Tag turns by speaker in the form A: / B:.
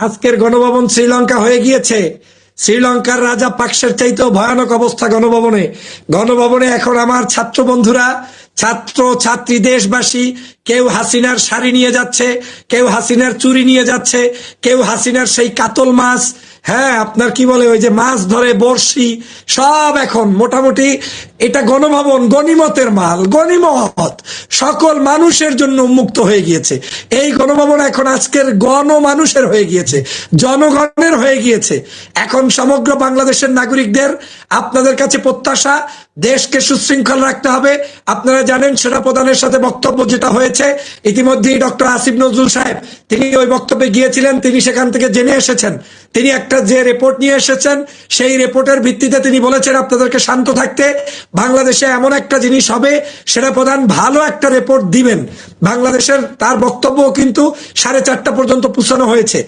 A: আজকের গণভবন শ্রীলঙ্কা হয়ে গিয়েছে। শ্রীলঙ্কার রাজা পাকসের চাইতেও ভয়ানক অবস্থা গণভবনে। গণভবনে এখন আমার ছাত্র বন্ধুরা, ছাত্র ছাত্রী, দেশবাসী, কেউ হাসিনার শাড়ি নিয়ে যাচ্ছে, কেউ হাসিনার চুরি নিয়ে যাচ্ছে, কেউ হাসিনার সেই কাতল মাছ, হ্যাঁ আপনার কি বলে ওই যে মাছ ধরে বড়শি, সব এখন মোটামুটি এটা গণভবন গনিমতের মাল, গনিমত সকল মানুষের জন্য উন্মুক্ত হয়ে গিয়েছে। এই গণভবন এখন আজকের গণমানুষের হয়ে গিয়েছে, জনগণের হয়ে গিয়েছে। এখন সমগ্র বাংলাদেশের নাগরিকদের আপনাদের কাছে প্রত্যাশা, দেশকে সুশৃঙ্খল রাখতে হবে। আপনারা জানেন সেনাপ্রধানের সাথে বক্তব্য যেটা হয়েছে, ইতিমধ্যেই ডক্টর আসিফ নজরুল সাহেব তিনি ওই বক্তব্যে গিয়েছিলেন, তিনি সেখান থেকে জেনে এসেছেন, তিনি একটা যে রিপোর্ট নিয়ে এসেছেন সেই রিপোর্টের ভিত্তিতে তিনি বলেছেন আপনাদেরকে শান্ত থাকতে। বাংলাদেশে এমন একটা জিনিস হবে, সেনাপ্রধান ভালো একটা রিপোর্ট দিবেন বাংলাদেশের। তার বক্তব্য কিন্তু 4:30 পর্যন্ত পৌঁছানো হয়েছে।